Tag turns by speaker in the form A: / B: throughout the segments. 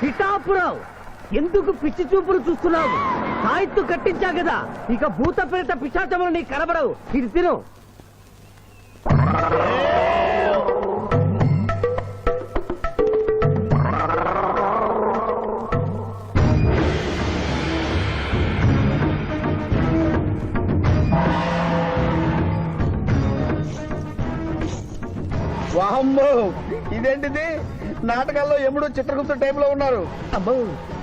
A: పిఠాపురం ఎందుకు పిచ్చి చూపులు చూస్తున్నావు? సాయిత్తు కట్టించా కదా, ఇక భూత ప్రేత పిశాచములు నీకు కనబడవు. ఇది తిను.
B: వామ్మో, ఇదేంటిది? నాటకాల్లో ఎముడు చిత్రగుప్త టైప్ లో ఉన్నారు. అమ్మో,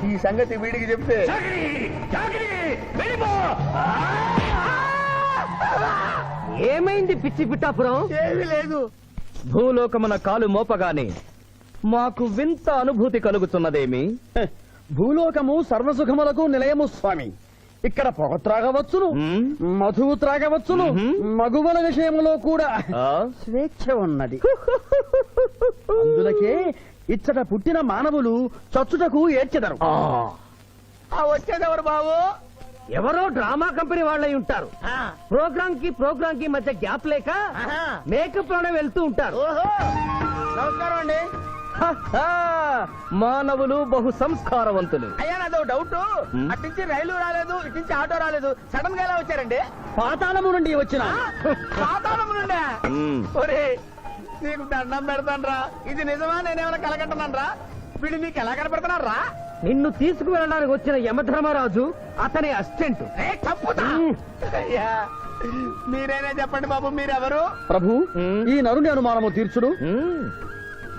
B: ఈ సంగతి వీడికి చెప్తే
A: ఏమైంది పిచ్చి పిఠాపురం?
B: ఏమీ లేదు.
C: భూలోకమున కాలు మోపగానే మాకు వింత అనుభూతి కలుగుతున్నదేమి?
B: భూలోకము సర్వసుఖములకు నిలయము స్వామి. ఇక్కడ పొగ త్రాగవచ్చును, మధువు త్రాగవచ్చును, మగువల విషయంలో కూడా స్వేచ్ఛ ఉన్నది. అందులకే ఇచ్చట పుట్టిన మానవులు చచ్చుటకు ఏడ్చెదరు. వచ్చేదెవరు బాబు?
A: ఎవరో డ్రామా కంపెనీ వాళ్ళై ఉంటారు. ప్రోగ్రామ్ కి మధ్య గ్యాప్ లేక మేకప్ లోనే వెళ్తూ ఉంటారు.
B: నమస్కారం అండి.
C: మానవులు బహు సంస్కారవంతులు.
B: అయ్యా, నాదో డౌట్. అట్నుంచి రైలు రాలేదు, ఇట్నుంచి ఆటో రాలేదు, సడన్ గా ఎలా వచ్చారండి? పాతాళము నుండి వచ్చిన. పాతాళము నుండి? ఒరే, నీకు దండం పెడతానరా. ఇది నిజమా? నేనేమైనా కలగంటున్నానరా? వీడు నీకు ఎలా కనపడుతున్నారా?
A: నిన్ను తీసుకువెళ్ళడానికి వచ్చిన యమధర్మరాజు అతని అసిస్టెంట్.
B: అయ్యా, మీరైనా చెప్పండి బాబు, మీరెవరు?
C: ప్రభు,
B: ఈ నరుని అనుమానము తీర్చుడు.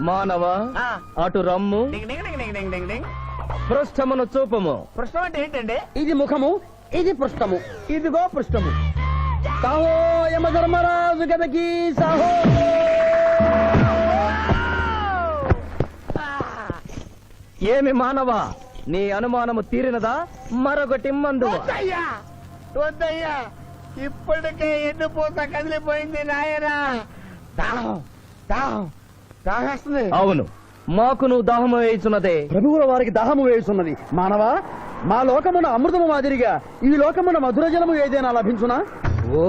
C: మానవ, అటు రమ్ము. పృష్ఠమును చూపము.
B: పృష్ఠం అంటే ఏంటండి? ఇది ముఖము, ఇది పృష్ఠము, ఇదిగో పృష్ఠము. సాహో యమధర్మరాజు గదకి సాహో.
C: ఏమి మానవ, నీ అనుమానము తీరినదా? మరొకటి మందు.
B: వద్దయ్యా, ఇప్పటికే ఎన్ను పూత కదిలిపోయింది నాయనా. దాహం దాహం దాహేస్తుంది.
C: అవును, మాకును దాహము వేయుచున్నదే.
B: ప్రభువుల వారికి దాహము వేయుచున్నది. మానవా, మా లోకమున అమృతము మాదిరిగా ఈ లోకమున మధుర జలము ఏదైనా లభించునా?
A: ఓ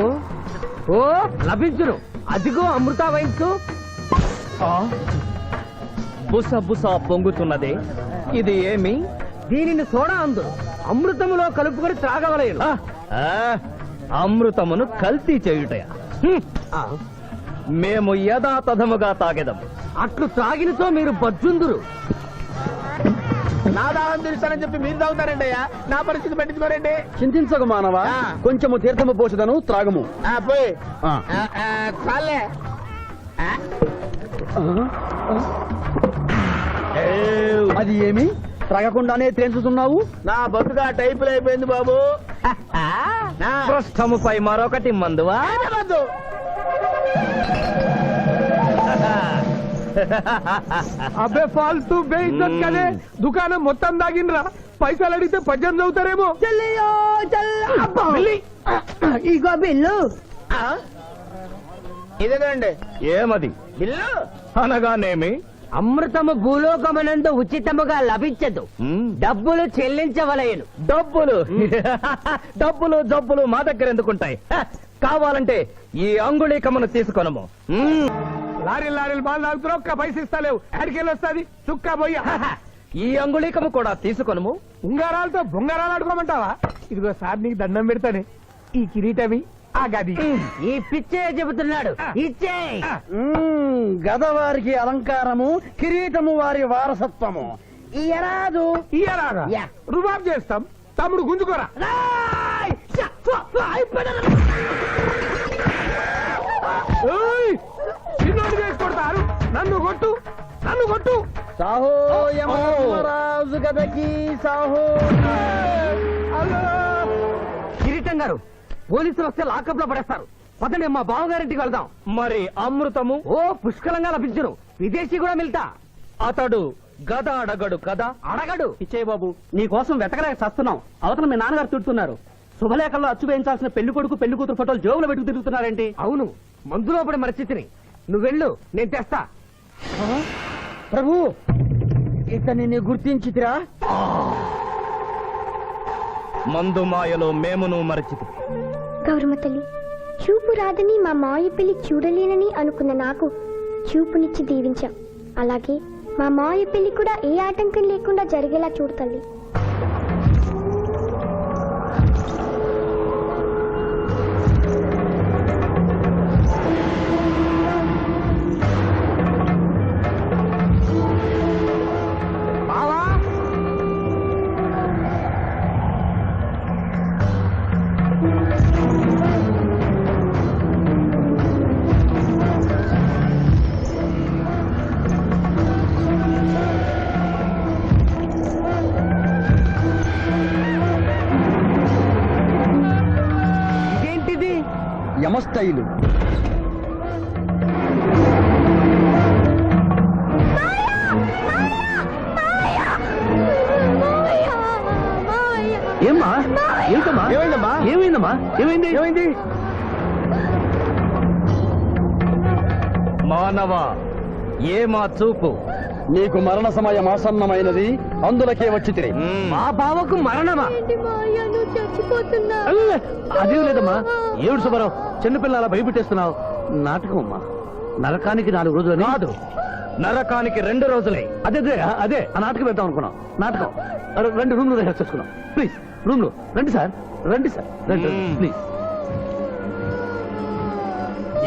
A: ఓ లభించును. అదిగో అమృత వైన్స్.
C: బుస బుస పొంగుతున్నదే, ఇది ఏమి?
A: దీనిని సోడా అందు అమృతములో కలుపుకొని త్రాగవలేను.
C: అమృతమును కల్తీ చేయుటయా? మేము యథాతథముగా తాగెదము.
A: అట్లు త్రాగినతో మీరు బజ్జుందురు.
B: నా దాహం తీరుస్తానని చెప్పి మీరు తాగుతారండి అయ్యా. నా పరిస్థితి పట్టించుకోరండి. చింతించకు మానవా, కొంచెము తీర్థము పోషదను, త్రాగము. పోయి చాలే. అది ఏమి? త్రాగకుండానే తేల్చుతున్నావు? నా బతుగా టైపులు అయిపోయింది బాబు.
C: పృష్ఠముపై మరొకటి మందువా?
A: అబ్బే ఫాల్తూ బేయిజ్జత్ కదే. దుకాణం మొత్తం దాగినరా. పైసలు అడిగితే పద్యం చదువుతారేమో.
D: ఇగో బిల్లు.
B: ఇదేనండి.
C: ఏమది?
B: బిల్లు
C: అనగానేమి?
A: అమృతము భూలోకమునందు ఉచితముగా లభించదు, డబ్బులు చెల్లించవలయను.
C: డబ్బులు డబ్బులు జబ్బులు మా దగ్గర ఎందుకుంటాయి? కావాలంటే ఈ అంగుళీకమును తీసుకొనము.
A: లారీలు బాగా తాగుతున్నావు, ఒక్క పైస ఇస్తలేవు. అడికెళ్ళి వస్తుంది చుక్క పోయి.
C: ఈ అంగుళీకము కూడా తీసుకొనము.
A: ఉంగారాలతో బొంగారాలు ఆడుకోమంటావా? ఇదిగో సార్, నీకు దండం పెడతానే. ఈ కిరీటమి, ఆ గది. ఈ పిచ్చే చెబుతున్నాడు, ఇచ్చే.
B: గదవారికి అలంకారము, కిరీటము వారి వారసత్వము. ఇయరాదు.
A: ఇయరాగా రుబాబ్ చేస్తాం. తమ్ముడు గుంజుకోరా. చిన్నోడు చేసి కొడతారు. నన్ను కొట్టు, నన్ను కొట్టు.
B: సాహో యమధర్మరాజు గదకి సాహో.
A: కిరీటం గారు, పోలీసులు వస్తే లాకప్ లో పడేస్తారు. పదండి, మా బావగారింటికి వెళ్దాం.
C: మరి అమృతము?
A: ఓ పుష్కలంగా లభించును. విదేశీ కూడా మిల్తా.
C: అతడు గద అడగడు కదా?
A: అడగడు.
B: ఇచ్చే బాబు, నీ కోసం వెతకలేక చస్తున్నాం. అవతల మీ నాన్నగారు తిడుతున్నారు. శుభలేఖల్లో అచ్చు వేయించాల్సిన పెళ్లి కొడుకు పెళ్లి కూతురు ఫోటోలు జోబులో పెట్టుకు తిరుగుతున్నారేంటి?
A: అవును, మందులో పడి మరచితిని. నువ్వెళ్ళు, నేను తెస్తా.
B: ప్రభు, ఇతన్ని గుర్తించితిరా?
C: మందు మాయలో మేమును మరచితి.
E: గౌరమ్మ తల్లి, చూపు రాదని మా మాయ పెళ్లి చూడలేనని అనుకున్న నాకు చూపునిచ్చి దీవించాం. అలాగే మా మావయ్య పెళ్లి కూడా ఏ ఆటంకం లేకుండా జరిగేలా చూడు తల్లి.
A: బావా ఇదేంటిది?
B: యమస్థైలు.
C: ఏమ్మా ఏంటమ్మా
B: ఏమైందమ్మా?
C: ఏమైందమ్మా ఏమైంది
B: ఏమైంది?
C: మానవ ఏమా చూపు
B: నీకు మరణ సమయం ఆసన్నమైనది, అందులకే వచ్చి తిరిగి.
C: మా బావకు మరణమా
E: చచ్చిపోతున్నా.
C: అదేం లేదమ్మా ఏడు సుబ్బారావు చిన్నపిల్లల భయపెట్టేస్తున్నావు. నాటకం అమ్మా నరకానికి 4 రోజులు కాదు, నరకానికి 2 రోజులే. అదే అదే ఆ నాటకం వెళ్తాం అనుకున్నాం. నాటకం 2 రూమ్లు రిహార్స్ చేసుకున్నాం. ప్లీజ్ రూమ్ లో రండి సార్, రండి సార్, రండి ప్లీజ్.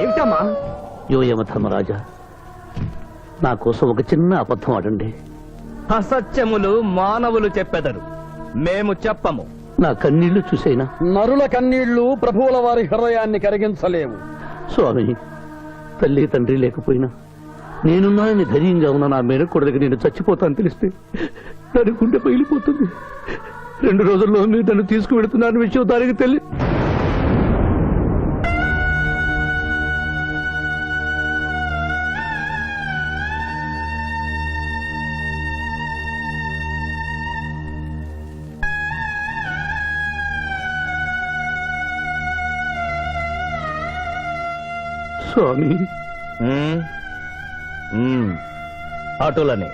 C: ఏమిటమ్మా? యో యమ ధర్మరాజా, నా కోసం ఒక చిన్న అబద్ధం ఆడండి. అసత్యములు మానవులు చెప్పెదరు, మేము చెప్పము. నా కన్నీళ్లు చూసేనా?
B: నరుల కన్నీళ్లు ప్రభువుల వారి హృదయాన్ని కరిగించలేవు.
C: స్వామి, తల్లి తండ్రి లేకపోయినా నేనున్నానని ధైర్యంగా ఉన్న నా మేనకోడలికి నేను చచ్చిపోతాను తెలిస్తే దాని గుండె పగిలిపోతుంది. 2 రోజుల్లో మీరు నన్ను తీసుకువెడుతున్నాను విషయం దానికి తెలియ. స్వామి, ఆటోలనే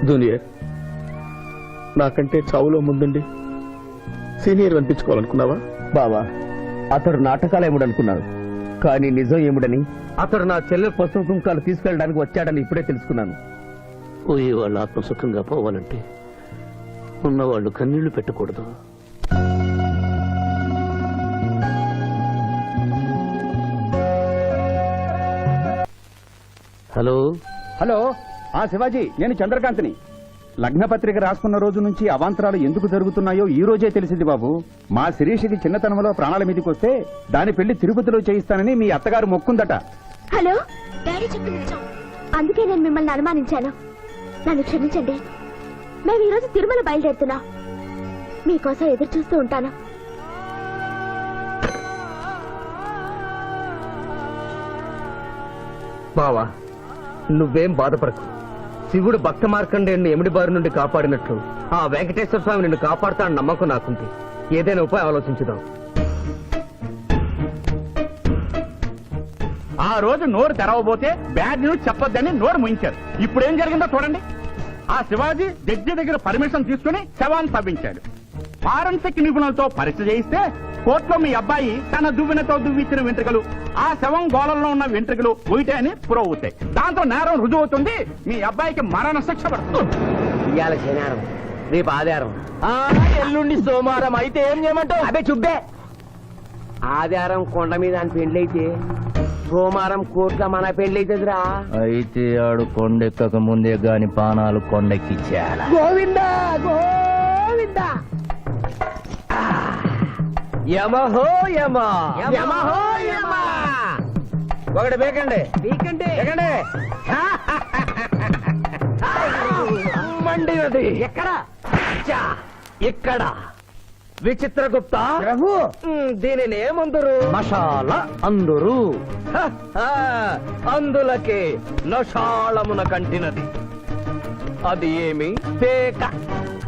C: జూనియర్, నాకంటే చావులో ముందుండి సీనియర్ అనిపించుకోవాలనుకున్నావా?
B: బావా, అతడు నాటకాలు ఏముడనుకున్నాడు, కానీ నిజం ఏముడని
C: అతడు నా చెల్లె
B: పసుపు కుంకాలు తీసుకెళ్ళడానికి వచ్చాడని ఇప్పుడే తెలుసుకున్నాను.
C: పోయే వాళ్ళు ఆత్మసుఖంగా పోవాలంటే ఉన్నవాళ్ళు కన్నీళ్లు పెట్టకూడదు. హలో
F: హలో, శివాజీ, నేను చంద్రకాంత్ని. లగ్న పత్రిక రాసుకున్న రోజు నుంచి అవాంతరాలు ఎందుకు జరుగుతున్నాయో ఈ రోజే తెలిసింది బాబు. మా శిరీషకి చిన్నతనంలో ప్రాణాల మీదకి వస్తే దాని పెళ్లి తిరుపతిలో చేయిస్తానని మీ అత్తగారు మొక్కుందట.
E: హలో, డాడీ చెప్పింది నిజం. అందుకే నేను మిమ్మల్ని అనుమానించాను. నన్ను క్షమించండి. మేము ఈరోజు తిరుమల బయలుదేరుతున్నాం. మీకోసం ఎదురు చూస్తూ ఉంటాను.
C: బావా, నువ్వేం బాధపడకు. శివుడు భక్త మార్కండేయుని ఎమిడి బారి నుండి కాపాడినట్లు ఆ వెంకటేశ్వర స్వామి నిన్ను కాపాడుతాడని నమ్మకం నాకుంది. ఏదైనా ఉపాయం ఆలోచించుదాం.
F: ఆ రోజు నోరు తెరవబోతే బ్యాడ్ న్యూస్ చెప్పొద్దని నోరు ముయించారు. ఇప్పుడు ఏం జరిగిందో చూడండి. ఆ శివాజీ జడ్జి దగ్గర పర్మిషన్ తీసుకుని శవాన్ని తవ్వించాడు. ఫారెన్సిక్ నిపుణులతో పరీక్ష చేయిస్తే కోర్టులో మీ అబ్బాయి తన దువ్వెనతో దువ్విచ్చిన వెంట్రుకలు, ఆ శవం గోళంలో ఉన్న వెంట్రుకలు ఒకటే అని ప్రూవ్ అవుతాయి. దాంతో నేరం రుజువు అవుతుంది. మీ అబ్బాయికి మరణ శిక్ష పడుతుంది.
A: ఇవాళ శనివారం, రేపు ఆదివారం, ఎల్లుండి సోమవారం. అయితే ఏం చేయమంటావు? అదే చుబ్బే. ఆదివారం కొండ మీద అని పెళ్లైతే సోమవారం కోట్ల మన పెళ్లైతుందిరా.
C: అయితే ఆడు కొండెక్కక ముందే గాని పానాలు కొండెక్కిచ్చేయాల.
A: గోవిందా గోవిందా.
C: యమహో యమ,
A: యమహో యమ.
C: ఒకటి బేకండి
A: నీకంటే
C: బేకండి. మండినది
A: ఎక్కడ?
C: చా, ఇక్కడ. విచిత్రగుప్త
A: ప్రభు,
C: దీనిని ఏమందరు? మషాల అందురు. అందులకే నషాళమున కంటినది. అది ఏమి? పేక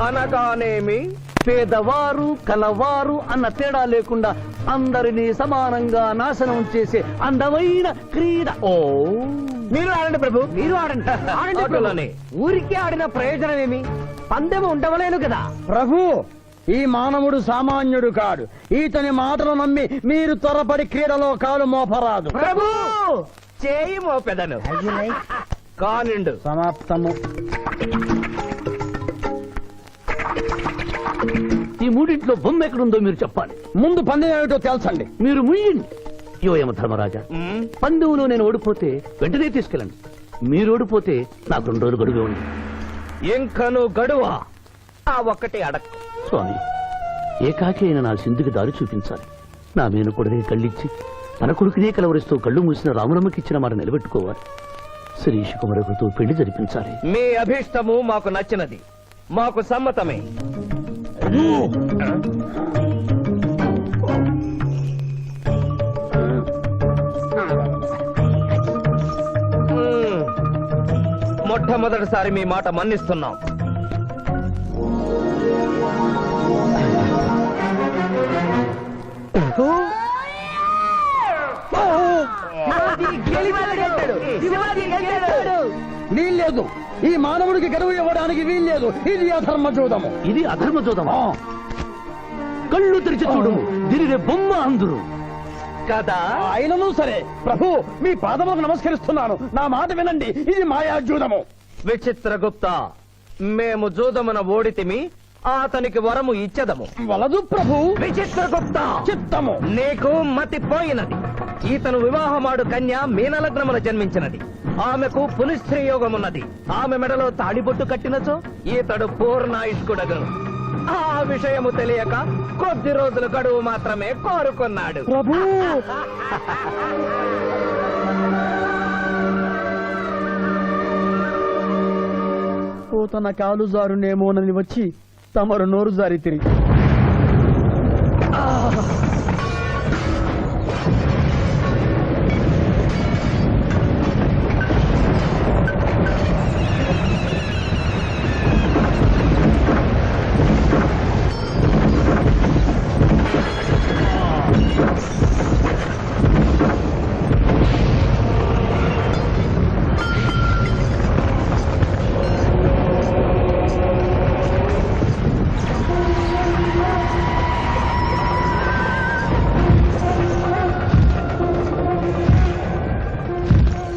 C: అనగానేమి పేదవారు కలవారు అన్న తేడా లేకుండా అందరినీ సమానంగా నాశనం చేసే అందమైన క్రీడ. ఓ,
A: మీరు ఆడండి ప్రభు, మీరు ఆడండి. ఆడండి ప్రభు.
C: ఆటలోనే.
A: ఊరికి ఆడిన ప్రయోజనం ఏమి? పందెం ఉండవలేను కదా
F: ప్రభు,
B: ఈ మానవుడు సామాన్యుడు కాడు. ఈతని మాటలు నమ్మి మీరు త్వరపడి క్రీడలో కాలు మోపరాదు.
A: ప్రభు చేయి మోపెదను కానిండు.
B: సమాప్తము.
C: ఈ మూడింట్లో బొమ్మ ఎక్కడుందో మీరు చెప్పాలి.
B: ముందు పందెం ఏమిటో తెలుసండి.
C: మీరు ముయ్యండి. యోయమ ధర్మరాజా, పందెంలో నేను ఓడిపోతే వెంటనే తీసుకెళ్ళండి. మీరు ఓడిపోతే నాకు 2 రోజులు గడువే ఉంది.
A: ఇంకను గడువా? ఆ ఒక్కటి అడక్
C: స్వామి, ఏకాకి అయిన నా సింధుకి దారి చూపించాలి. నా మేనకొడనే కళ్ళిచ్చి తన కొడుకునే కలవరిస్తూ కళ్ళు మూసిన రామరమ్మకిచ్చిన మాట నిలబెట్టుకోవాలి. శిరీష్ కుమారుడితో పెళ్లి జరిపించాలి.
A: మీ అభీష్టము మాకు నచ్చినది, మాకు సమ్మతమే. మొట్టమొదటిసారి మీ మాట మన్నిస్తున్నాం.
B: వీల్లేదు. ఈ మానవుడికి గడువు ఇవ్వడానికి వీల్లేదు. ఇది అధర్మ జూదము.
C: ఇది అధర్మ జోదమా? కళ్ళు తెరిచి చూడము, దీనినే బొమ్మ అందురు
A: కదా.
B: అయినను సరే ప్రభు, మీ పాదములకు నమస్కరిస్తున్నాను. నా మాట వినండి. ఇది మాయా జూదము.
A: విచిత్రగుప్త, మేము జూదమున ఓడితిమి, అతనికి వరము ఇచ్చదము.
B: వలదు ప్రభు.
A: విచిత్రగుప్త,
B: చిత్తము.
A: నీకు మతి పోయినది. ఈతను వివాహమాడు కన్య మీనలగ్నమున జన్మించినది. ఆమెకు పునిస్త్రీ యోగమున్నది. ఆమె మెడలో తాడిబొట్టు కట్టినచో ఈతడు పూర్ణాయుష్కుడగను. ఆ విషయము తెలియక కొద్ది రోజుల గడువు మాత్రమే కోరుకున్నాడు.
B: ప్రభు, తన కాలు జారునేమోనని వచ్చి తమరు నోరు జారి తిరిగి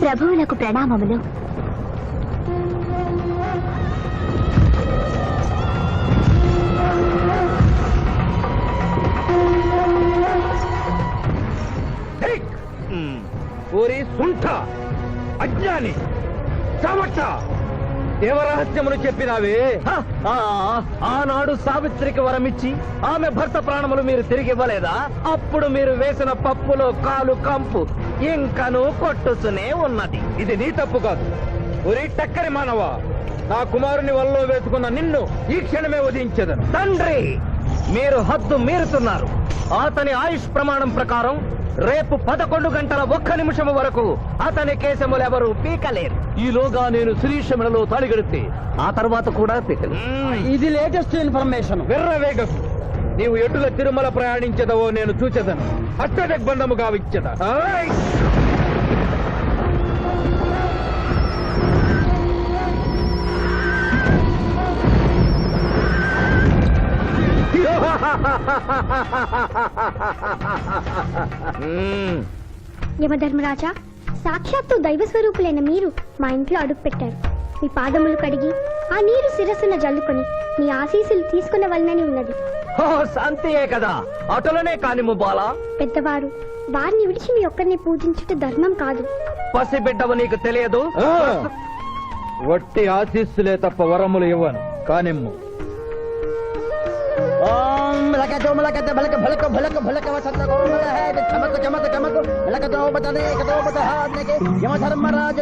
E: ప్రభువులకు ప్రణామములు.
A: ఓరి సుంఠ, అజ్ఞాని, చవట, దేవరహస్యమును చెప్పినావే. ఆనాడు సావిత్రికి వరమిచ్చి ఆమె భర్త ప్రాణములు మీరు తిరిగి ఇవ్వలేదా? అప్పుడు మీరు వేసిన పప్పులో కాలు కంపు ఇంకను కొట్టుసునే ఉన్నది. ఇది నీ తప్పు కాదు. ఒరి టక్కరి మానవ, నా కుమారుని వల్లో వేసుకున్న నిన్ను ఈ క్షణమే వధించదను. తండ్రి, మీరు హద్దు మీరుతున్నారు. అతని ఆయుష్ ప్రమాణం ప్రకారం రేపు 11 గంటల 1 నిమిషము వరకు అతని కేశములెవరూ పీకలేరు.
C: ఈలోగా నేను శిరీష మెడలో తాళి గడితే ఆ తర్వాత కూడా పీకలు.
B: ఇది లేటెస్ట్ ఇన్ఫర్మేషన్.
A: విర్రవేగకు. నీవు ఎటుల తిరుమల ప్రయాణించదవో నేను చూచెదను. అట్టదిగ్బంధము గావిచ్చద.
E: యమధర్మరాజా, సాక్షాత్తు దైవ స్వరూపులైన మీరు మా ఇంట్లో అడుగు పెట్టారు. మీ పాదములు కడిగి ఆ నీరు శిరస్సున జల్లుకొని మీ ఆశీస్సులు తీసుకున్న వలనని ఉన్నది.
A: శాంతియే కదా, అటులనే కానిము బాలా.
E: పెద్దవారు, వారిని విడిచి మీ ఒక్కరిని పూజించుట ధర్మం కాదు.
A: పసిబిడ్డవు నీకు తెలియదు. వట్టి ఆశీస్సులే తప్ప వరములు ఇవ్వను. కానిమ్ము.
B: యమధర్మరాజు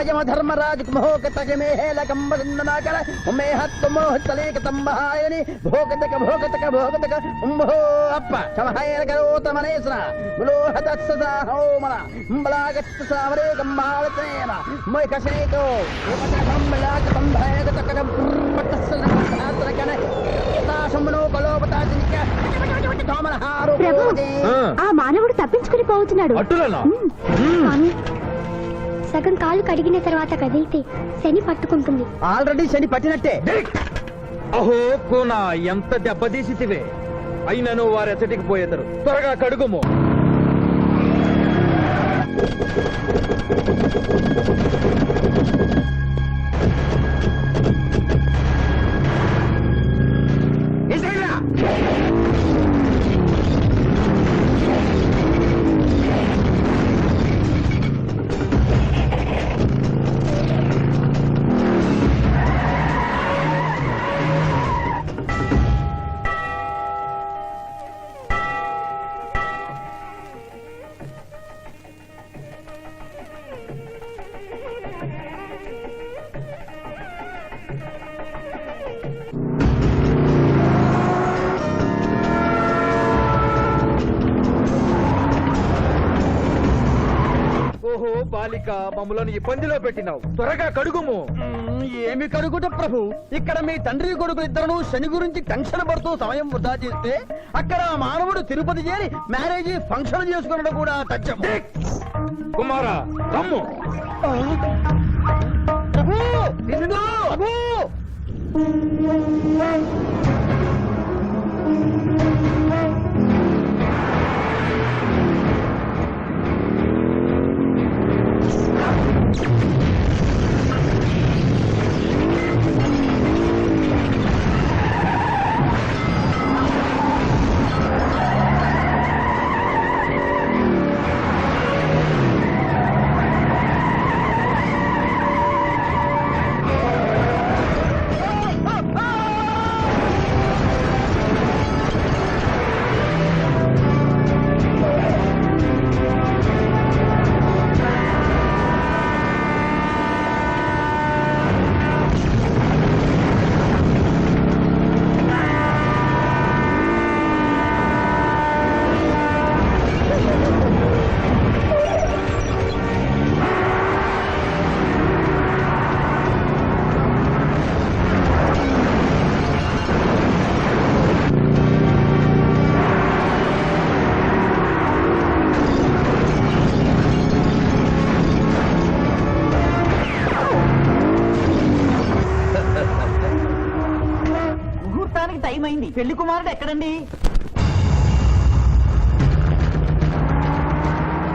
B: యమధర్మరాజు భోగతక భోగతక భోగతక అప్ప సమహాయన కరోతమనేశ్వర బులోహతస్స హోమన బలాగత్త సావరే గంబాలతేన మై కసేతో ఉపతకం బలాక సంభయత కకం పట్టస్స
E: ప్రభు ఆ మానవుడు తప్పించుకుని పోతున్నాడు
C: అట్టులేనా?
E: స్వామి, సగం కాలు కడిగిన తర్వాత కదిలితే శని పట్టుకుంటుంది.
B: ఆల్రెడీ శని పట్టినట్టే.
C: అహో కోనా ఎంత దెబ్బతీసితివే, అయినను వారెచ్చటికి పోయేదరు. త్వరగా కడుగుము. ఓహో బాలిక, మమ్మలను ఇబ్బందిలో పెట్టినావు. త్వరగా కడుగుము.
B: ఏమి కడుగుట ప్రభు, ఇక్కడ మీ తండ్రి కొడుకులు ఇద్దరు శని గురించి టెన్షన్ పడుతూ సమయం వృధా చేస్తే, అక్కడ ఆ మానవుడు తిరుపతి చేరి మ్యారేజ్ ఫంక్షన్ చేసుకున్నాడు కూడా తథ్యం.
C: కుమారా రమ్ము.
B: ప్రభు, నిన్ను, ప్రభు.
D: టైం అయింది. పెళ్లి కుమారుడు ఎక్కడండి?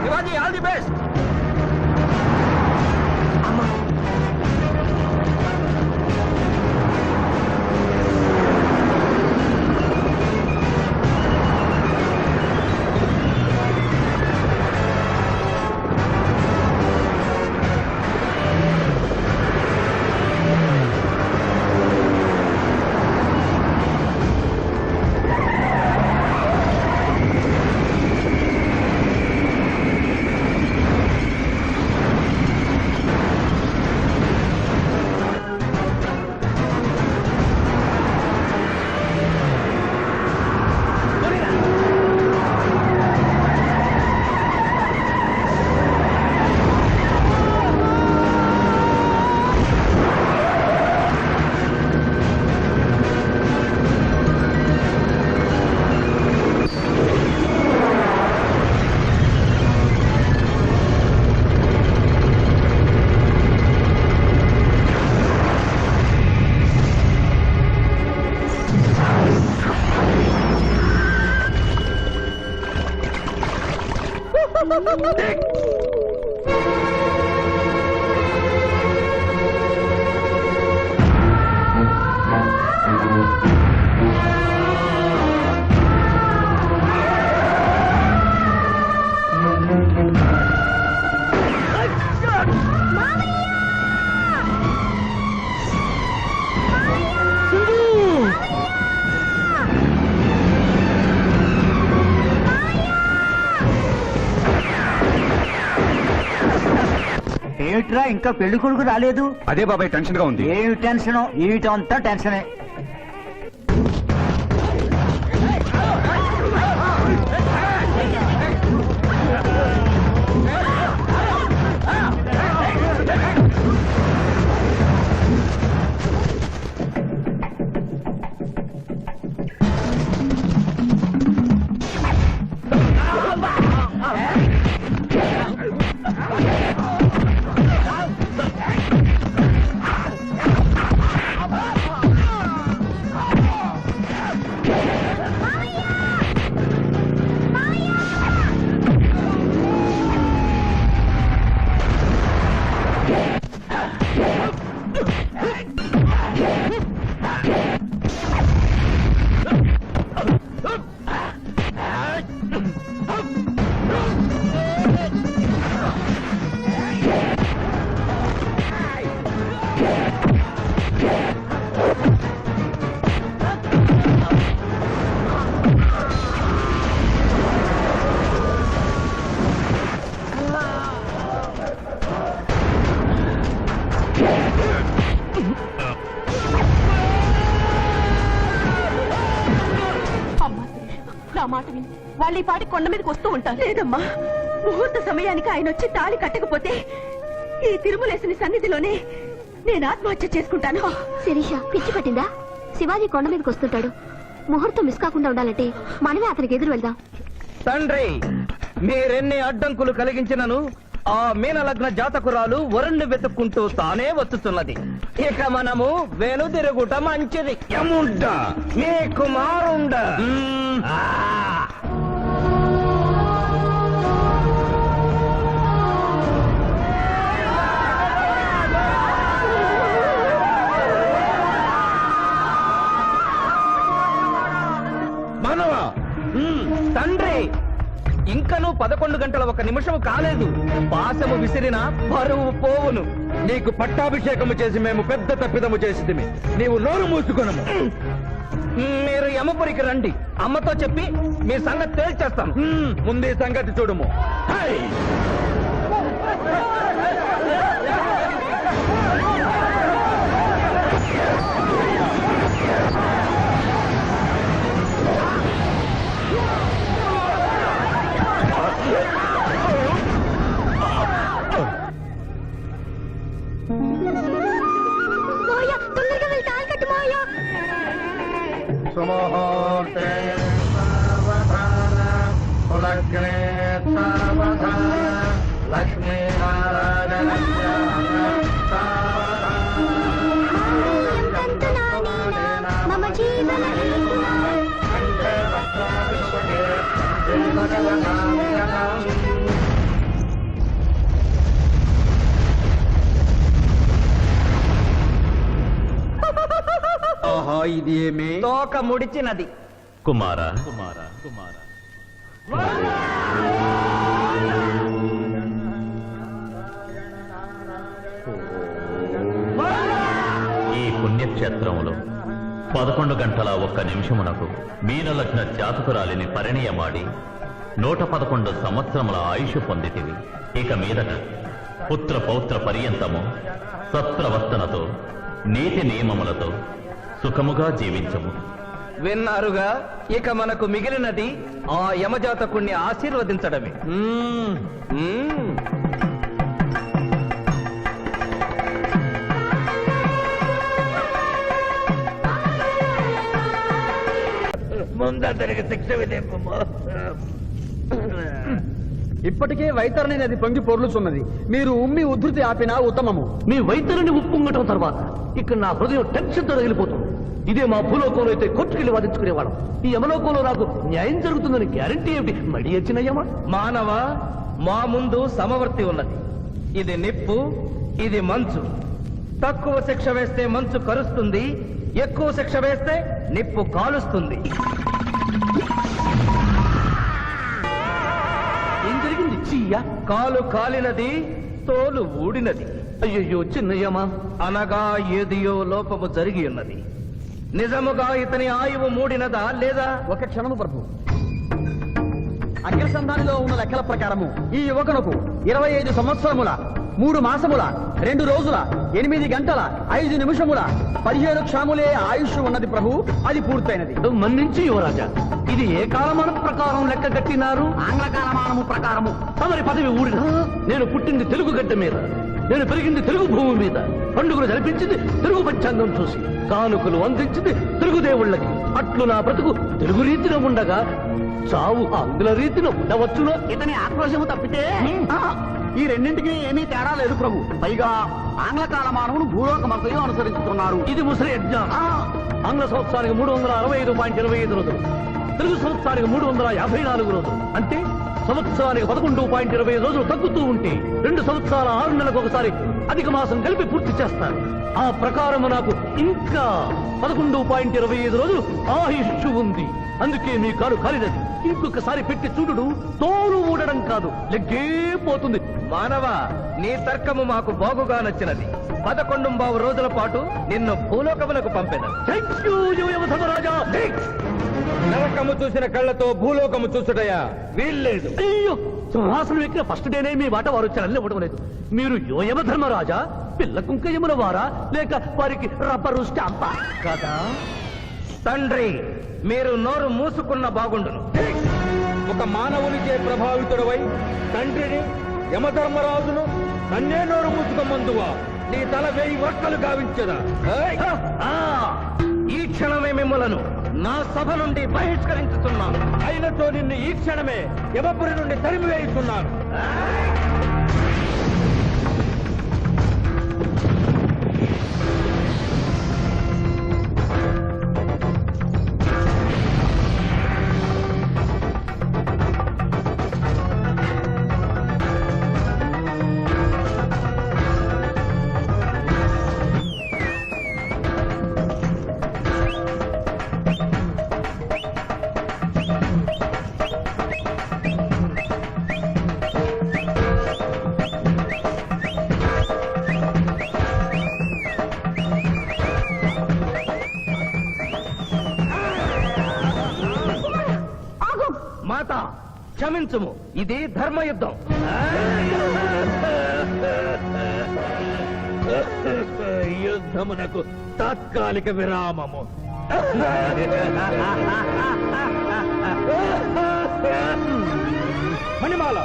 B: Shivaji, all the best.
D: ఏమిట్రా ఇంకా పెళ్లి కొడుకు రాలేదు?
F: అదే బాబాయ్ టెన్షన్ గా ఉంది.
D: ఏమి టెన్షన్? ఏమిటంతా టెన్షనే.
G: నా మాట విని వాళ్ళు ఈ పాటి కొండ మీదకి వస్తూ ఉంటారు. లేదమ్మా, ముహూర్త సమయానికి ఆయన వచ్చి తాళి కట్టకపోతే ఈ తిరుమలేసిన సన్నిధిలోనే నేను ఆత్మహత్య చేసుకుంటాను.
E: శిరీష, పిచ్చి పట్టిందా? శివాజీ కొండ మీదకి వస్తుంటాడు. ముహూర్తం మిస్ కాకుండా ఉండాలంటే మనమే అతనికి ఎదురు వెళ్దాం.
A: తండ్రి, మీరెన్ని అడ్డంకులు కలిగించినను ఆ మీనలగ్న జాతకురాలు వరుణ్ణి వెతుక్కుంటూ తానే వస్తున్నది. ఇక మనము వెనుదిరుగుట మంచిది. యముండ మీ కుమారుండ. మనవా? తండ్రి, ఇంకనూ 11 గంటల 1 నిమిషము కాలేదు. పాశము విసిరిన బరువు పోవును. నీకు పట్టాభిషేకము చేసి మేము పెద్ద తప్పిదము చేసిదిమి. నీవు నోరు మూసుకొనము. మీరు యమపురికి రండి. అమ్మతో చెప్పి మీ సంగతి తేల్చేస్తాం. ముందు ఈ సంగతి చూడము.
E: మోయ, తొందరగా వెళ్ళి తాళి కట్టు మోయ.
B: సుముహూర్తే సావధాన కులగ్నే సావధాన లక్ష్మీనారాయణ
E: మమ జీవన
A: ఇది ఏమి? తోక ముడిచినది.
H: కుమార ఈ పుణ్యక్షేత్రములో 11 గంటల 1 నిమిషమునకు మీనలగ్న జాతకురాలిని పరిణయమాడి 111 సంవత్సరముల ఆయుష్ పొందితివి. ఇక మీదట పుత్ర పౌత్ర పర్యంతము సత్ప్రవర్తనతో నీతి నియమములతో సుఖముగా జీవించము.
A: విన్నారుగా, ఇక మనకు మిగిలినది ఆ యమజాతకుణ్ణి ఆశీర్వదించడమే. ముందరికి శిక్ష విధింపు.
C: ఇప్పటికే వైతరణి నది పొంగి పొర్లుచున్నది. మీరు ఉమ్మి ఉధృతి ఆపినా ఉత్తమము. మీ వైతరిని ఉప్పొంగటం తర్వాత ఇక్కడ నా హృదయం టెన్షన్తో తగిలిపోతుంది. ఇదే మా భూలోకంలో అయితే కోర్టుకెళ్ళి వాదించుకునేవాళ్ళం. ఈ యమలోకంలో నాకు న్యాయం జరుగుతుందని గ్యారంటీ ఏమిటి? మడి వచ్చినయ్యమా?
A: మానవ, మా ముందు సమవర్తి ఉన్నది. ఇది నిప్పు, ఇది మంచు. తక్కువ శిక్ష వేస్తే మంచు కరుస్తుంది, ఎక్కువ శిక్ష వేస్తే నిప్పు కాలుస్తుంది.
C: ఏం జరిగింది? చీయా,
A: కాలు కాలినది, తోలు ఊడినది.
C: అయ్యయ్యో చిన్నయ్యమా.
A: అనగా ఏదియో లోపము జరిగి ఉన్నది. నిజముగా ఇతని ఆయువు మూడినదా లేదా?
C: ఒక క్షణము ప్రభు. అగ్రసంధానిలో ఉన్న లెక్కల ప్రకారము ఈ యువకునకు 25 సంవత్సరముల 3 మాసముల 2 రోజుల 8 గంటల 5 నిమిషముల 17 క్షణములే ఆయుష్ ఉన్నది ప్రభు. అది పూర్తయినది. మన్నించి యువరాజా, ఇది ఏ కాలమానం ప్రకారం లెక్క కట్టినారు? ఆంగ్ల కాలమానము ప్రకారము. తమరి పదవి ఊడిన. నేను పుట్టింది తెలుగు గడ్డ మీద, నేను పెరిగింది తెలుగు భూమి మీద, పండుగలు జరిపించింది తెలుగు పంచాంగం చూసి, కానుకలు అందించింది తెలుగు దేవుళ్ళకి. అట్లు నా బ్రతుకు తెలుగు రీతిలో ఉండగా చావు ఆంగ్ల రీతిలో ఉండవచ్చును. ఇతని ఆక్రోశము తప్పితే ఈ రెండింటికి ఏమీ తేడా లేదు ప్రభు. పైగా ఆంగ్ల కాలమానమును భూలోకమంతయు అనుసరిస్తున్నారు. ఇది ముసలి యజ్ఞం. ఆంగ్ల సంవత్సరానికి 365.25 రోజులు, తెలుగు సంవత్సరానికి 354 రోజులు. అంటే సంవత్సరానికి 11.25 రోజులు తగ్గుతూ ఉంటే 2 సంవత్సరాల 6 నెలలకు ఒకసారి అధిక మాసం కలిపి పూర్తి చేస్తారు. ఆ ప్రకారం నాకు ఇంకా 11.25 రోజులు ఆయుష్ ఉంది. అందుకే మీ కాలు కాలినది. ఇంకొకసారి పెట్టి చూడు, తోలు ఊడడం కాదు, లెగ్గే పోతుంది.
A: మానవ, నీ తర్కము మాకు బాగుగా నచ్చినది. 11 రోజుల పాటు నిన్ను భూలోకములకు పంపెదను. నరకము చూసిన కళ్ళతో భూలోకము చూసుటయా వీల్లేదు.
C: అయ్యో, సింహాసనం ఎక్కిన ఫస్ట్ డేనే మీ మాట వారు చలని ఇవ్వడం లేదు. మీరు యోయమ ధర్మరాజా, పిల్ల కుంకయముల వారా, లేక వారికి రబ్బరు స్టాంపా కదా?
A: తండ్రి మీరు నోరు మూసుకున్న బాగుండును.
C: ఒక మానవునిచే ప్రభావితుడవై తండ్రిని యమధర్మరాజును నన్నే నోరు మూసుకోమందువా నీ తల 1000 వక్కలు గావించదా?
A: ఈ క్షణమే మిమ్మలను నా సభ నుండి బహిష్కరించుతున్నాను.
C: అయినతో నిన్ను ఈ క్షణమే యమపురి నుండి తరిమివేయుతున్నాను.
A: మాత క్షమించుము, ఇది ధర్మయుద్ధం.
C: యుద్ధమునకు తాత్కాలిక విరామము. మణిమాల,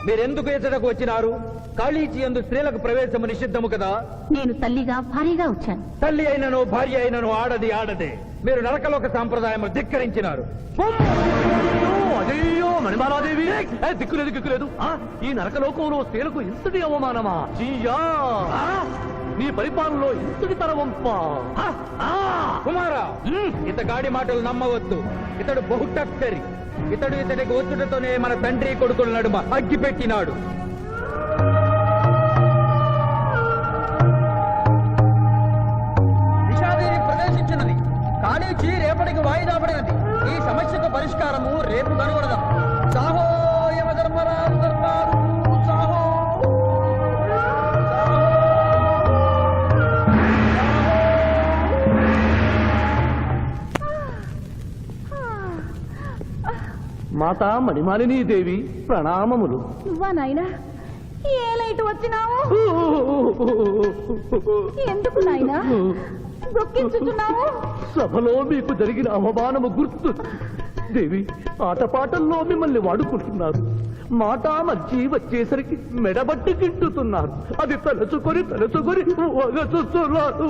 C: మీరెందుకు ఎచ్చటకు వచ్చినారు? కాళీచి యందు స్త్రీలకు ప్రవేశము నిషిద్ధము కదా.
G: నేను తల్లిగా భారీగా వచ్చాను.
C: తల్లి అయినను భార్య అయినను ఆడది ఆడదే. మీరు నరకలోక సాంప్రదాయము ధిక్కరించినారు. అయ్యో మణిమాలాదేవి, దిక్కులేదు దిక్కులేదు. ఈ నరకలోకంలో స్త్రీలకు ఇంతటి అవమానమా? చీయా, నీ పరిపాలనలో ఇంతటి తరవంప. కుమారా, ఇతగాడి మాటలు నమ్మవద్దు. ఇతడు బహుటక్కరి. ఇతడికి వచ్చుటతోనే మన తండ్రి కొడుకుల నడుమ అగ్గి పెట్టినాడు.
B: విషాదేవి ప్రవేశించినది. కాళీచి రేపటికి వాయిదా పడినది. ఈ సమస్యకు పరిష్కారము రేపు కనుగొడదాం. సాహో యమధర్మరాజు దర్బారు, సాహో.
C: మాతా మణిమాలినీ దేవి ప్రణామములు.
G: నువ్వా నాయనా? ఏ లైట్ వచ్చినావు? ఎందుకు నాయనా దొక్కించుతున్నావు?
C: సభలో మీకు జరిగిన అవమానము గుర్తు. దేవి, ఆటపాటల్లో మిమ్మల్ని వాడుకుంటున్నారు. మాట మర్చి వచ్చేసరికి మెడబట్టి తింటున్నారు. అది తలుచుకొని వగచుస్తున్నారు.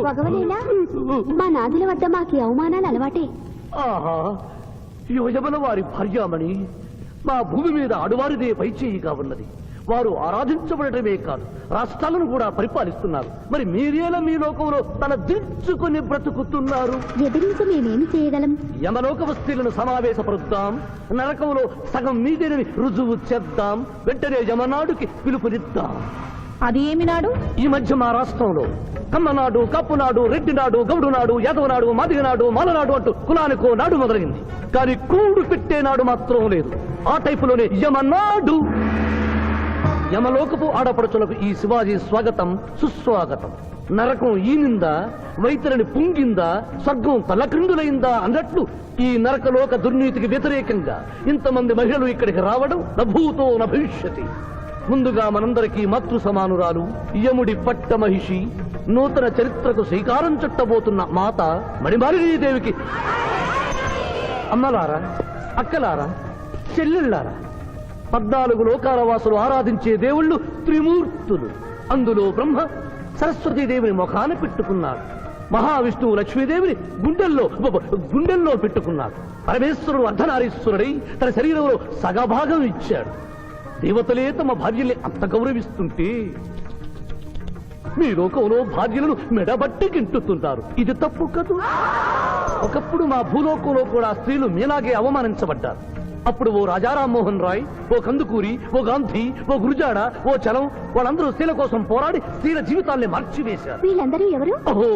E: భగవనేనా, మా నాదుల వద్ద మాకు ఈ అవమానాలు అలవాటే.
C: ఆహా, యువజముల వారి భార్యామణి మా భూమి మీద ఆడువారిదే పైచేయిగా ఉన్నది. వారు ఆరాధించబడటమే కాదు, రాష్ట్రాలను కూడా పరిపాలిస్తున్నారు. మరి మీరేలా మీ లోకంలో తన దించుకొని బ్రతుకుతున్నారు?
E: ఎదిరించి మేమేమి చేయగలం?
C: యమలోక వస్తువులను సమావేశపరుద్దాం. నరకంలో సగం మీదేనని రుజువు చేద్దాం. వెంటనే యమనాడుకి పిలుపునిద్దాం.
G: అది ఏమి నాడు?
C: ఈ మధ్య మా రాష్ట్రంలో కమ్మనాడు, కప్పునాడు, రెడ్డినాడు, గౌడునాడు, యాదవనాడు, మాదిగనాడు, మాలనాడు అంటూ కులానికో నాడు మొదలైంది. కానీ కూడు పెట్టే నాడు మాత్రం లేదు. ఆ టైపులోనే యమనాడు. యమలోకపు ఆడపడుచులకు ఈ శివాజీ స్వాగతం సుస్వాగతం. నరకం ఈనిందా, వైతరిని పుంగిందా, స్వర్గం తలక్రిందులైందా అన్నట్లు ఈ నరకలోక దుర్నీతికి వ్యతిరేకంగా ఇంతమంది మహిళలు ఇక్కడికి రావడం నభూతో నభవిష్యతి. ముందుగా మనందరికీ మాతృ సమానురాలు, యముడి పట్ట మహిషి, నూతన చరిత్రకు శ్రీకారం చుట్టబోతున్న మాత మణిమాలినీదేవికి అమ్మలారా, అక్కలారా, చెల్లెళ్ళారా, 14 లోకాల వాసులు ఆరాధించే దేవుళ్ళు త్రిమూర్తులు. అందులో బ్రహ్మ సరస్వతీదేవిని ముఖాన పెట్టుకున్నాడు. మహావిష్ణువు లక్ష్మీదేవిని గుండెల్లో పెట్టుకున్నాడు. పరమేశ్వరుడు అర్ధనారీశ్వరుడై తన శరీరంలో సగభాగం ఇచ్చాడు. దేవతలే తమ భార్యల్ని అంత గౌరవిస్తుంటే మీ లోకంలో భార్యలను మెడబట్టి గింటుతుంటారు. ఇది తప్పు కదూ. ఒకప్పుడు మా భూలోకంలో కూడా స్త్రీలు మీలాగే అవమానించబడ్డారు. అప్పుడు ఓ రాజా రామ్మోహన్ రాయ్, ఓ కందుకూరి, ఓ గాంధీ, ఓ గురుజాడ, ఓ చలం వాళ్ళందరూ స్త్రీల కోసం పోరాడి స్త్రీల జీవితాల్ని మార్చివేశారు.
E: వీళ్ళందరూ ఎవరు?
C: ఓహో,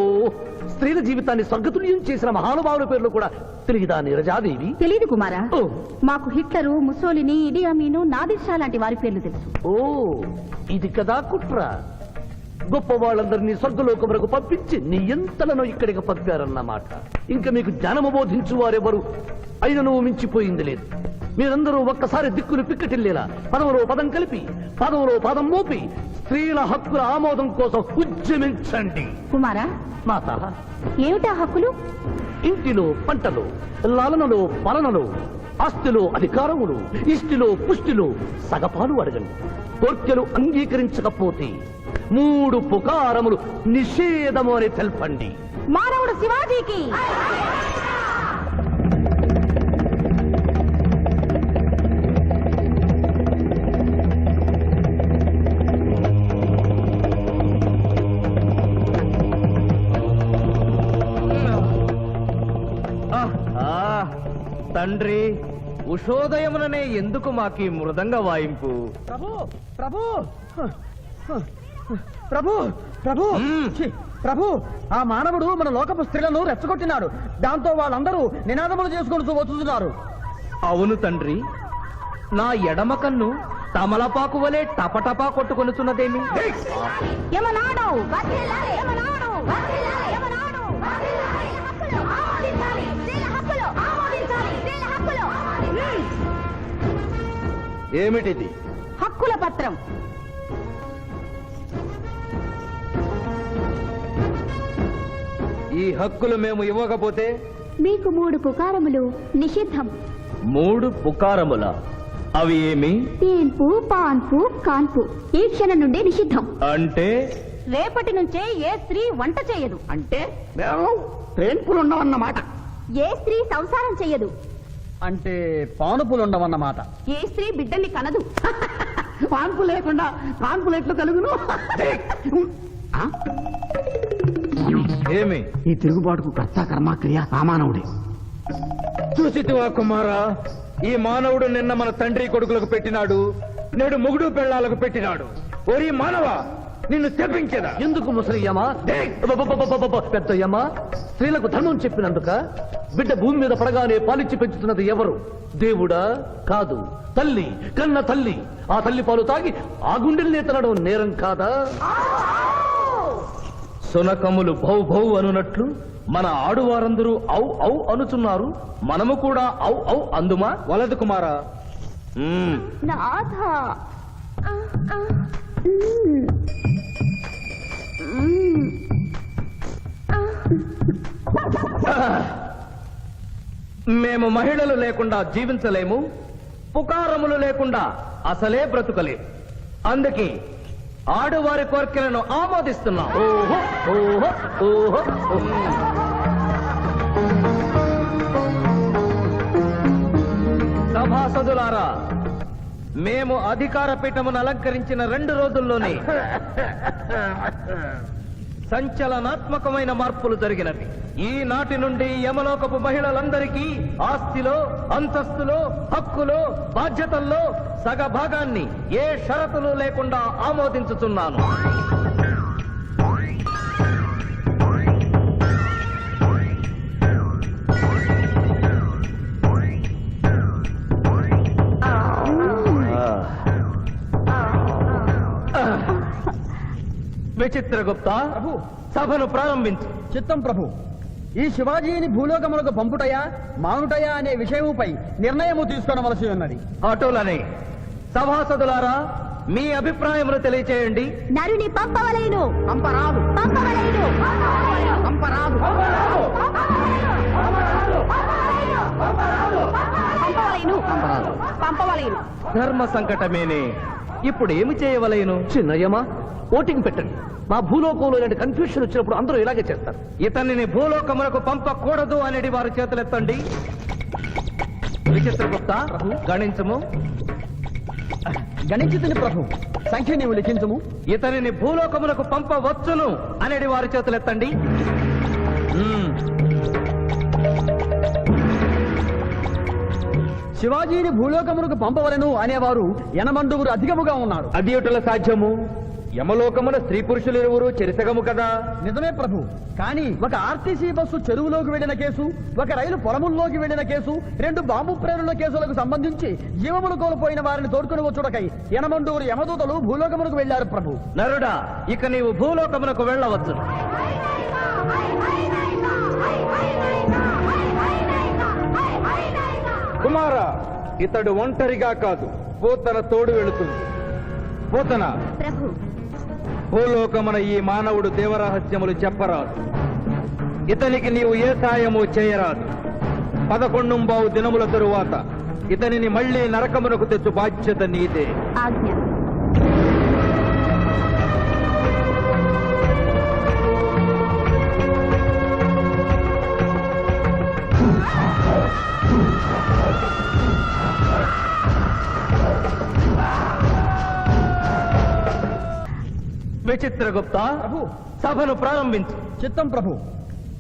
C: స్త్రీల జీవితాన్ని స్వర్గతుల్యం చేసిన మహానుభావుల పేర్లు కూడా తెలియదా నీరజాదేవి?
G: తెలీదు కుమారా.
C: ఓ,
G: మాకు హిట్లరు, ముసోలిని, ఇడి అమీను, నాదిర్షా లాంటి వారి పేర్లు తెలుసు.
C: ఓ, ఇది కదా కుట్ర. గొప్ప వాళ్ళందరినీ స్వర్గలోకములకు పంపించి నీ ఎంతలను ఇక్కడికి పంపారన్నమాట. ఇంకా మీకు జ్ఞానము బోధించు వారెవరు అయినను మించిపోయింది లేదు. మీరందరూ ఒక్కసారి దిక్కులు పిక్కటిల్లేలా పదవులో పదం కలిపి, పదవులో పదం మోపి స్త్రీల హక్కుల ఆమోదం కోసం ఉద్యమించండి.
G: కుమారా,
C: మాత,
G: ఏమిటా హక్కులు?
C: ఇంటిలో పంటలు, లాలనలో పాలనలో, ఆస్తిలో అధికారములు, ఇష్టిలో పుష్టిలో సగపాలు అడగండి. కోర్కెలు అంగీకరించకపోతే 3 పుకారములు నిషేధము అని తెల్పండి.
E: మానవుడు శివాజీకి
A: తండ్రి, ఉషోదయముననే ఎందుకు మాకీ మృదంగ వాయింపు?
B: ప్రభు ప్రభు ప్రభు ప్రభు ఛీ, ప్రభు ఆ మానవుడు మన లోకపు స్త్రీలను రెచ్చగొట్టినాడు. దాంతో వాళ్ళందరూ నినాదములు చేసుకుంటూ వస్తున్నారు.
A: అవును తండ్రి, నా ఎడమ కన్ను తమలపాకు వలె టపటపా కొట్టుకొనుచున్నదేమి?
E: యమనాడు వర్ధిల్లాలి, యమనాడు వర్ధిల్లాలి, యమనాడు వర్ధిల్లాలి. హక్కులు ఆమోదించాలి, స్త్రీల హక్కులు ఆమోదించాలి, స్త్రీల హక్కులు.
A: ఏమిటిది?
G: హక్కుల పత్రం.
A: ఈ హక్కులు మేము ఇవ్వకపోతే
E: మీకు 3 పుకారములు నిషిద్ధం.
A: 3 పుకారముల? అవి ఏమి?
E: తేన్పు, పాన్పు, కాన్పు ఈ క్షణం నుండి నిషిద్ధం.
A: అంటే
G: రేపటి నుంచే ఏ స్త్రీ వంట చేయదు.
B: అంటే మేము ట్రైన్పులు ఉండవన్నమాట.
E: ఏ స్త్రీ సంసారం చెయ్యదు.
B: అంటే పానుపులు ఉండవన్నమాట.
G: ఏ స్త్రీ బిడ్డల్ని కనదు.
B: పాన్పు లేకుండా పాన్పులు ఎట్లు కలుగును? ఆ?
A: ఏమి?
B: ఈ తిరుగుబాటుకు కర్త కర్మ క్రియ సామానవుడే.
A: చూసితివా కుమారా, ఈ మానవుడు నిన్న మన తండ్రి కొడుకులకు పెట్టినాడు, నేడు మొగుడు పెళ్ళాలకు పెట్టినాడు. ఓరి మానవ, నిన్ను చెప్పించదా?
C: ఎందుకు ముసలియమా? పెద్దయ్యమ్మా, స్త్రీలకు ధర్మం చెప్పినందుక? బిడ్డ భూమి మీద పడగానే పాలిచ్చి పెంచుతున్నది ఎవరు? దేవుడా? కాదు, తల్లి, కన్న తల్లి. ఆ తల్లి పాలు తాగి ఆ గుండెల్ని తినడం నేరం కాదా?
A: సునకములు భౌ భౌ అనునట్లు మన ఆడువారందరూ ఔ ఔ అనుచున్నారు, మనము కూడా ఔ ఔ అందుమా? వలదు కుమారా.
E: నాథ
A: మేము మహిళలు లేకుండా జీవించలేము, పుకారములు లేకుండా అసలే బ్రతుకలేము. అందుకే ఆడువారి కోరికలను ఆమోదిస్తున్నాం.
C: ఓహో ఓహో ఓహో ఓహో.
A: సభాసదులారా, మేము అధికార పీఠమును అలంకరించిన 2 రోజుల్లోనే సంచలనాత్మకమైన మార్పులు జరిగినవి. ఈనాటి నుండి యమలోకపు మహిళలందరికీ ఆస్తిలో, అంతస్తులో, హక్కులో, బాధ్యతల్లో సగభాగాన్ని ఏ షరతులు లేకుండా ఆమోదించుతున్నాను. విచిత్రగుప్త, సభను ప్రారంభించు.
B: చిత్తం ప్రభు. ఈ శివాజీని భూలోకములకు పంపుటయా మానుటయా అనే విషయముపై నిర్ణయము తీసుకోవలసి ఉన్నది.
A: అటులనే సభాసదులారా, మీ అభిప్రాయములు తెలియచేయండి.
E: నరుని పంపవలేను,
B: పంపరాదు,
E: పంపవలేను,
B: పంపరాదు,
G: పంపవలేను, పంపవలేను.
A: ధర్మ సంకటమేనే. ఇప్పుడు ఏమి చేయవలేను?
C: చిన్నయ్యమా, ఓటింగ్ పెట్టండి. మా భూలోకంలో ఇలాంటి కన్ఫ్యూషన్ వచ్చినప్పుడు అందరూ ఇలాగే చేస్తారు.
A: ఇతనిని భూలోకములకు పంపకూడదు అనేది వారి చేతులెత్తండి. విచిత్రగుప్త, గణించము.
B: గణించుతుని ప్రభు. సంఖ్య నీవు లిఖించము.
A: ఇతనిని భూలోకములకు పంపవచ్చును అనేది వారి చేతులెత్తండి.
B: శివాజీని భూలోకములకు పంపవలను అనేవారు యనమండుగురు అధికముగా ఉన్నారు.
A: అది ఎటుల సాధ్యము? యమలోకమున స్త్రీ పురుషులు ఇరువురు చెరిసగము కదా.
B: నిజమే ప్రభు. కానీ ఒక ఆర్టీసీ బస్సు చెరువులోకి వెళ్లిన కేసు, ఒక రైలు పొలముల్లోకి వెళ్లిన కేసు, 2 బాంబు ప్రేరుల కేసులకు సంబంధించి జీవములు కోల్పోయిన వారిని తోడుకుని వచ్చుటకై యనమండూరు యమదూతలు భూలోకమునకు వెళ్లారు ప్రభు.
A: నరుడా, ఇక నీవు భూలోకమునకు వెళ్ళవచ్చు. కుమారా, ఇతడు ఒంటరిగా కాదు, పోతన తోడు వెళుతుంది. పోతన,
E: ప్రభు.
A: భూలోకమున ఈ మానవుడు దేవరహస్యములు చెప్పరాదు.
C: ఇతనికి నీవు ఏ సాయము చేయరాదు 11 దినముల తరువాత ఇతనిని మళ్లీ నరకమునకు తెచ్చు బాధ్యత నీదే.
E: ఆజ్ఞ.
C: విచిత్రగుప్త సభను ప్రారంభించు.
B: చిత్తం ప్రభు.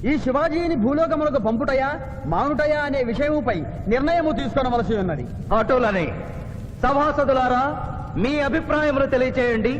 B: ఈ శివాజీని భూలోకములకు పంపుటయా మానుటయా అనే విషయముపై నిర్ణయము తీసుకొనవలసి ఉన్నది.
C: అటులనే సభాసదులారా మీ అభిప్రాయములు తెలియచేయండి.